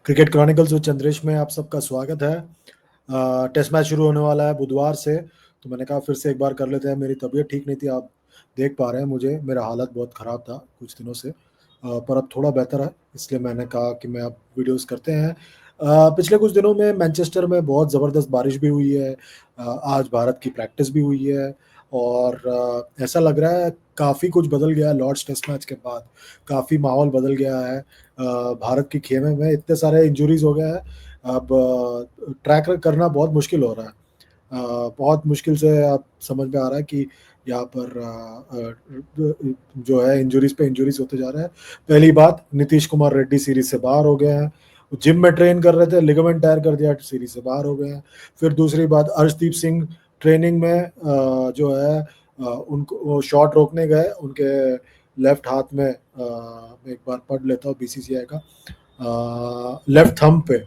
Cricket chronicles with Chandresh में आप सबका स्वागत है। टेस्ट मैच शुरू होने वाला है बुधवार से, तो मैंने कहा फिर से एक बार कर लेते हैं। मेरी तबीयत ठीक नहीं थी, आप देख पा रहे हैं मुझे, मेरा हालत बहुत ख़राब था कुछ दिनों से, पर अब थोड़ा बेहतर है, इसलिए मैंने कहा कि मैं अब वीडियोस करते हैं। पिछले कुछ दिनों में मैनचेस्टर में बहुत ज़बरदस्त बारिश भी हुई है। आज भारत की प्रैक्टिस भी हुई है और ऐसा लग रहा है काफ़ी कुछ बदल गया है लॉर्ड्स टेस्ट मैच के बाद। काफ़ी माहौल बदल गया है। भारत के खेमे में इतने सारे इंजरीज हो गए हैं, अब ट्रैक करना बहुत मुश्किल हो रहा है। बहुत मुश्किल से अब समझ में आ रहा है कि यहाँ पर जो है इंजरीज पे इंजरीज होते जा रहे हैं। पहली बात, नीतीश कुमार रेड्डी सीरीज से बाहर हो गए हैं। जिम में ट्रेन कर रहे थे, लिगामेंट टायर कर दिया, सीरीज से बाहर हो गए हैं। फिर दूसरी बात, अर्शदीप सिंह ट्रेनिंग में जो है उनको वो शॉट रोकने गए, उनके लेफ्ट हाथ में मैं एक बार पढ़ लेता हूँ बीसीसीआई का, लेफ्ट थंब पे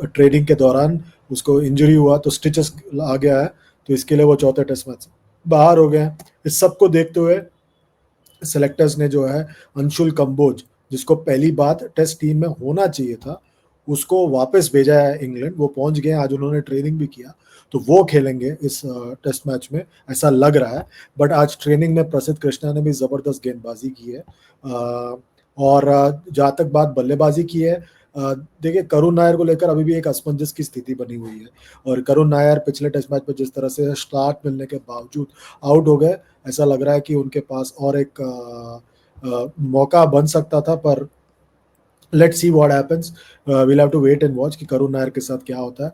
ट्रेनिंग के दौरान उसको इंजरी हुआ, तो स्टिचेस आ गया है, तो इसके लिए वो चौथे टेस्ट मैच से बाहर हो गए हैं। इस सबको देखते हुए सेलेक्टर्स ने जो है अंशुल कंबोज, जिसको पहली बात टेस्ट टीम में होना चाहिए था, उसको वापस भेजा है इंग्लैंड। वो पहुंच गए, आज उन्होंने ट्रेनिंग भी किया, तो वो खेलेंगे इस टेस्ट मैच में, ऐसा लग रहा है। बट आज ट्रेनिंग में प्रसिद्ध कृष्णा ने भी ज़बरदस्त गेंदबाजी की है। और जहाँ तक बात बल्लेबाजी की है, देखिए करुण नायर को लेकर अभी भी एक असमंजस की स्थिति बनी हुई है, और करुण नायर पिछले टेस्ट मैच में जिस तरह से स्टार्ट मिलने के बावजूद आउट हो गए, ऐसा लग रहा है कि उनके पास और एक मौका बन सकता था। पर let's see what happens, we'll have to wait and watch कि करुण नायर के साथ क्या होता है।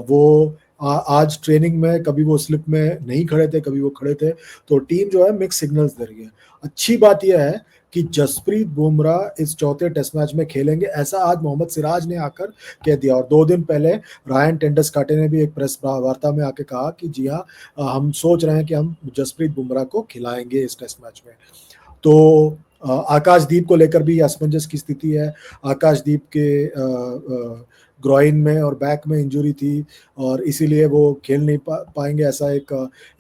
वो आज ट्रेनिंग में कभी वो स्लिप में नहीं खड़े थे, कभी वो खड़े थे, तो टीम जो है मिक्स सिग्नल्स दे रही है। अच्छी बात यह है कि जसप्रीत बुमराह इस चौथे टेस्ट मैच में खेलेंगे, ऐसा आज मोहम्मद सिराज ने आकर कह दिया। और 2 दिन पहले रायन टेंडसकाटे ने भी एक प्रेस वार्ता में आके कहा कि जी हाँ, हम सोच रहे हैं कि हम जसप्रीत बुमराह को खिलाएंगे इस टेस्ट मैच में। तो आकाशदीप को लेकर भी असमंजस की स्थिति है। आकाशदीप के ग्रॉइन में और बैक में इंजरी थी, और इसीलिए वो खेल नहीं पाएंगे, ऐसा एक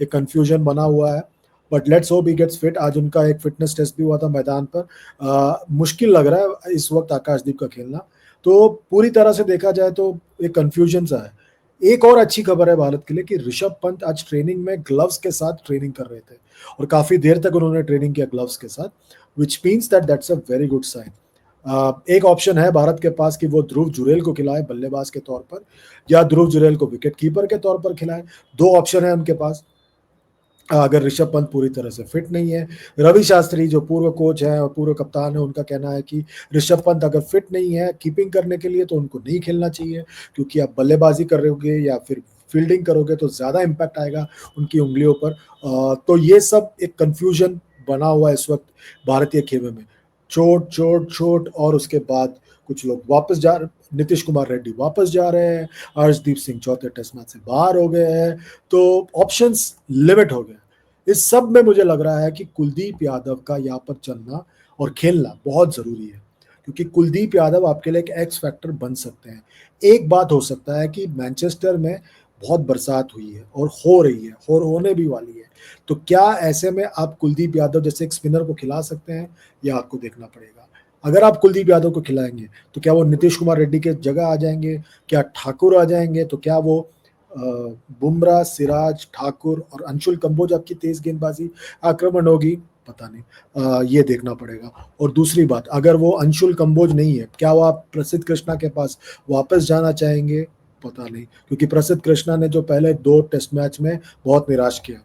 कंफ्यूजन बना हुआ है। But let's hope he gets fit. आज उनका एक फिटनेस टेस्ट भी हुआ था मैदान पर। मुश्किल लग रहा है इस वक्त आकाशदीप का खेलना। तो पूरी तरह से देखा जाए तो एक कंफ्यूजन सा है। एक और अच्छी खबर है भारत के लिए कि ऋषभ पंत आज ट्रेनिंग में ग्लव्स के साथ ट्रेनिंग कर रहे थे, और काफी देर तक उन्होंने ट्रेनिंग किया ग्लव्स के साथ, which means that that's a very good sign. एक ऑप्शन है भारत के पास कि वो ध्रुव जुरेल को खिलाए बल्लेबाज के तौर पर, या ध्रुव जुरेल को विकेट कीपर के तौर पर खिलाए। 2 ऑप्शन है उनके पास अगर ऋषभ पंत पूरी तरह से फिट नहीं है। रवि शास्त्री जो पूर्व कोच है और पूर्व कप्तान है, उनका कहना है कि ऋषभ पंत अगर फिट नहीं है कीपिंग करने के लिए तो उनको नहीं खेलना चाहिए, क्योंकि आप बल्लेबाजी कर रहे या फिर फील्डिंग करोगे तो ज़्यादा इम्पैक्ट आएगा उनकी उंगलियों पर। तो ये सब एक कंफ्यूजन बना हुआ है इस वक्त भारतीय खेमे में। चोट चोट चोट, और उसके बाद कुछ लोग वापस जा, नीतीश कुमार रेड्डी वापस जा रहे हैं, अर्शदीप सिंह चौथे टेस्ट मैच से बाहर हो गए हैं, तो ऑप्शंस लिमिट हो गए। इस सब में मुझे लग रहा है कि कुलदीप यादव का यहाँ पर चलना और खेलना बहुत जरूरी है, क्योंकि कुलदीप यादव आपके लिए एक एक्स फैक्टर बन सकते हैं। एक बात हो सकता है कि मैनचेस्टर में बहुत बरसात हुई है और हो रही है और होने भी वाली है, तो क्या ऐसे में आप कुलदीप यादव जैसे एक स्पिनर को खिला सकते हैं, यह आपको देखना पड़ेगा। अगर आप कुलदीप यादव को खिलाएंगे तो क्या वो नीतीश कुमार रेड्डी के जगह आ जाएंगे, क्या ठाकुर आ जाएंगे, तो क्या वो बुमराह, सिराज, ठाकुर और अंशुल कंबोज आपकी तेज गेंदबाजी आक्रमण होगी, पता नहीं, ये देखना पड़ेगा। और दूसरी बात, अगर वो अंशुल कंबोज नहीं है, क्या वो आप प्रसिद्ध कृष्णा के पास वापस जाना चाहेंगे, पता नहीं, क्योंकि प्रसिद्ध कृष्णा ने जो पहले 2 टेस्ट मैच में बहुत निराश किया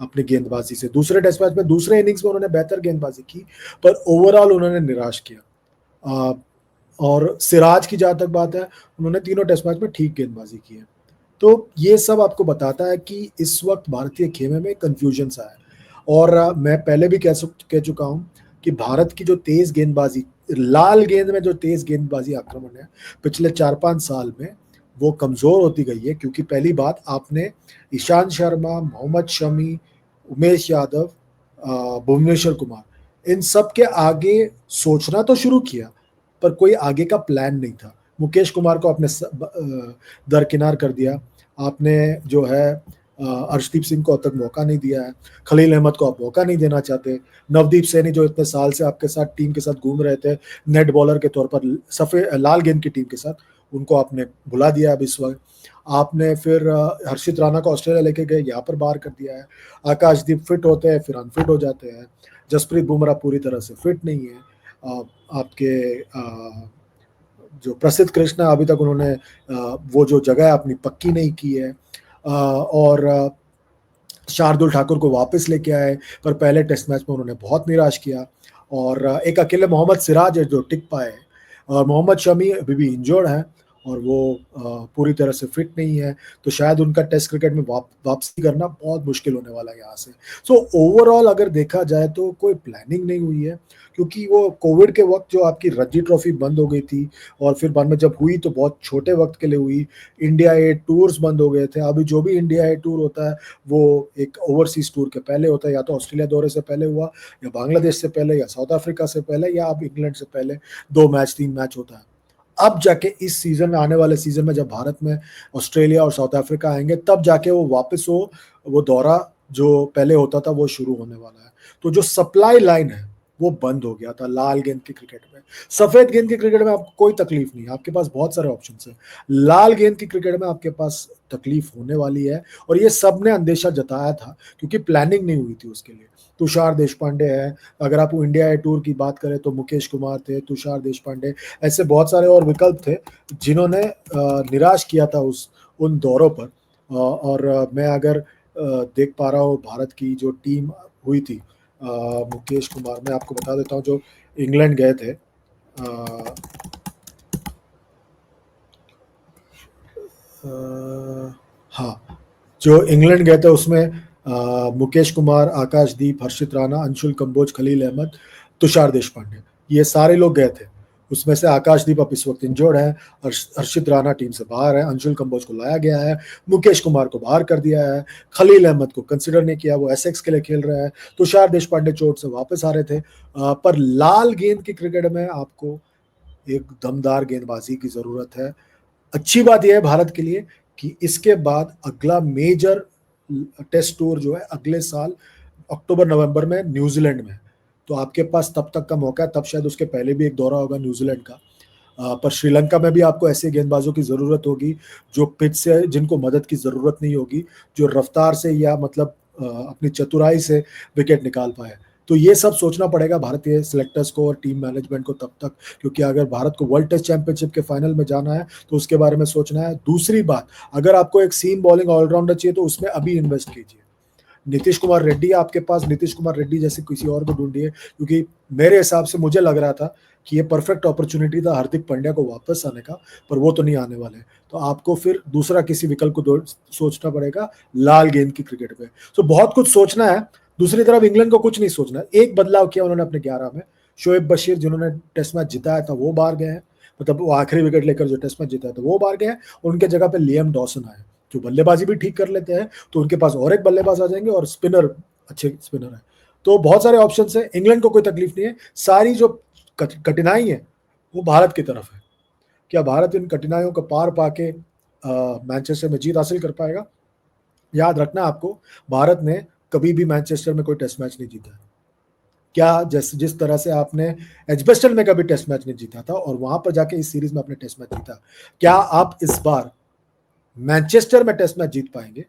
अपनी गेंदबाजी से। दूसरे टेस्ट मैच में दूसरे इनिंग्स में उन्होंने बेहतर गेंदबाजी की, पर ओवरऑल उन्होंने निराश किया। और सिराज की जहां तक बात है, उन्होंने तीनों टेस्ट मैच में ठीक गेंदबाजी की है। तो ये सब आपको बताता है कि इस वक्त भारतीय खेमे में कंफ्यूजन सा है। और मैं पहले भी कह चुका हूं कि भारत की जो तेज गेंदबाजी, लाल गेंद में जो तेज गेंदबाजी आक्रमण है पिछले 4-5 साल में, वो कमजोर होती गई है। क्योंकि पहली बात, आपने ईशांत शर्मा, मोहम्मद शमी, उमेश यादव, भुवनेश्वर कुमार, इन सब के आगे सोचना तो शुरू किया, पर कोई आगे का प्लान नहीं था। मुकेश कुमार को आपने दरकिनार कर दिया। आपने जो है अर्शदीप सिंह को अब तक मौका नहीं दिया है, खलील अहमद को आप मौका नहीं देना चाहते, नवदीप सैनी जो इतने साल से आपके साथ टीम के साथ घूम रहे थे नेट बॉलर के तौर पर सफेद लाल गेंद की टीम के साथ, उनको आपने भुला दिया अब इस वक्त। आपने फिर हर्षित राणा को ऑस्ट्रेलिया लेके गए, यहाँ पर बाहर कर दिया है। आकाशदीप फिट होते हैं फिर अनफिट हो जाते हैं। जसप्रीत बुमराह पूरी तरह से फिट नहीं है। आपके जो प्रसिद्ध कृष्णा अभी तक उन्होंने वो जो जगह अपनी पक्की नहीं की है। और शार्दुल ठाकुर को वापस लेके आए पर पहले टेस्ट मैच में उन्होंने बहुत निराश किया। और एक अकेले मोहम्मद सिराज है जो टिक पाए, और मोहम्मद शमी अभी भी इंजर्ड है और वो पूरी तरह से फिट नहीं है, तो शायद उनका टेस्ट क्रिकेट में वापसी करना बहुत मुश्किल होने वाला है यहाँ से। सो ओवरऑल अगर देखा जाए तो कोई प्लानिंग नहीं हुई है, क्योंकि वो कोविड के वक्त जो आपकी रणजी ट्रॉफी बंद हो गई थी और फिर बाद में जब हुई तो बहुत छोटे वक्त के लिए हुई। इंडिया ए टूर्स बंद हो गए थे। अभी जो भी इंडिया ए टूर होता है वो एक ओवरसीज टूर के पहले होता है, या तो ऑस्ट्रेलिया दौरे से पहले हुआ, या बांग्लादेश से पहले, या साउथ अफ्रीका से पहले, या अब इंग्लैंड से पहले 2 मैच 3 मैच होता है। अब जाके इस सीजन में, आने वाले सीजन में जब भारत में ऑस्ट्रेलिया और साउथ अफ्रीका आएंगे तब जाके वो वापस वो दौरा जो पहले होता था वो शुरू होने वाला है। तो जो सप्लाई लाइन है वो बंद हो गया था लाल गेंद के क्रिकेट में। सफेद गेंद के क्रिकेट में आपको कोई तकलीफ नहीं है, आपके पास बहुत सारे ऑप्शन है। लाल गेंद की क्रिकेट में आपके पास तकलीफ होने वाली है, और ये सब ने अंदेशा जताया था क्योंकि प्लानिंग नहीं हुई थी उसके लिए। तुषार देशपांडे है, अगर आप इंडिया ए टूर की बात करें तो मुकेश कुमार थे, तुषार देशपांडे, ऐसे बहुत सारे और विकल्प थे जिन्होंने निराश किया था उन दौरों पर। और मैं अगर देख पा रहा हूँ भारत की जो टीम हुई थी, मुकेश कुमार, मैं आपको बता देता हूँ जो इंग्लैंड गए थे। हाँ, जो इंग्लैंड गए थे उसमें मुकेश कुमार, आकाशदीप, हर्षित राणा, अंशुल कंबोज, खलील अहमद, तुषार देशपांडे, ये सारे लोग गए थे। उसमें से आकाशदीप अब इस वक्त इंजर्ड है, हर्षित राणा टीम से बाहर है, अंशुल कंबोज को लाया गया है, मुकेश कुमार को बाहर कर दिया है, खलील अहमद को कंसिडर नहीं किया, वो एसेक्स के लिए खेल रहा है, तुषार देशपांडे चोट से वापस आ रहे थे। पर लाल गेंद की क्रिकेट में आपको एक दमदार गेंदबाजी की जरूरत है। अच्छी बात यह है भारत के लिए कि इसके बाद अगला मेजर टेस्ट टूर जो है अगले साल अक्टूबर नवंबर में न्यूजीलैंड में, तो आपके पास तब तक का मौका है, तब शायद उसके पहले भी एक दौरा होगा न्यूजीलैंड का। पर श्रीलंका में भी आपको ऐसे गेंदबाजों की जरूरत होगी जो पिच से, जिनको मदद की जरूरत नहीं होगी, जो रफ्तार से या मतलब अपनी चतुराई से विकेट निकाल पाए। तो ये सब सोचना पड़ेगा भारतीय सिलेक्टर्स को और टीम मैनेजमेंट को तब तक, क्योंकि अगर भारत को वर्ल्ड टेस्ट चैंपियनशिप के फाइनल में जाना है तो उसके बारे में सोचना है। दूसरी बात, अगर आपको एक सीम बॉलिंग ऑलराउंडर चाहिए तो उसमें अभी इन्वेस्ट कीजिए। नीतीश कुमार रेड्डी आपके पास, नीतीश कुमार रेड्डी जैसे किसी और को ढूंढिए, क्योंकि मेरे हिसाब से मुझे लग रहा था कि ये परफेक्ट अपॉर्चुनिटी था हार्दिक पांड्या को वापस आने का, पर वो तो नहीं आने वाले, तो आपको फिर दूसरा किसी विकल्प को सोचना पड़ेगा लाल गेंद की क्रिकेट में। तो बहुत कुछ सोचना है। दूसरी तरफ इंग्लैंड को कुछ नहीं सोचना है। एक बदलाव किया उन्होंने अपने 11 में, शोएब बशीर जिन्होंने टेस्ट मैच जिताया था वो बाहर गए हैं, मतलब वो आखिरी विकेट लेकर जो टेस्ट मैच जिताया था वो बाहर गए हैं, उनके जगह पे लियम डॉसन आए जो बल्लेबाजी भी ठीक कर लेते हैं, तो उनके पास और एक बल्लेबाज आ जाएंगे और स्पिनर, अच्छे स्पिनर है। तो बहुत सारे ऑप्शन है, इंग्लैंड को कोई तकलीफ नहीं है। सारी जो कठिनाई है वो भारत की तरफ है। क्या भारत इन कठिनाइयों को पार पाके मैनचेस्टर में जीत हासिल कर पाएगा? याद रखना आपको, भारत ने कभी भी मैनचेस्टर में कोई टेस्ट मैच नहीं जीता। क्या जिस तरह से आपने एजबेस्टन में कभी टेस्ट मैच नहीं जीता था और वहां पर जाके इस सीरीज में आपने टेस्ट मैच जीता, क्या आप इस बार मैनचेस्टर में टेस्ट मैच जीत पाएंगे?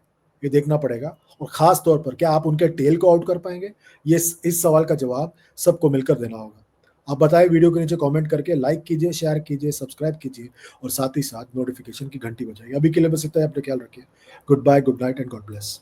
ये देखना पड़ेगा। और खास तौर पर क्या आप उनके टेल को आउट कर पाएंगे? ये इस सवाल का जवाब सबको मिलकर देना होगा। आप बताएं, वीडियो के नीचे कमेंट करके, लाइक कीजिए, शेयर कीजिए, सब्सक्राइब कीजिए और साथ ही साथ नोटिफिकेशन की घंटी बजाइए। अभी के लिए बस इतना ही, अपना ख्याल रखिए। Good bye, good night and God bless.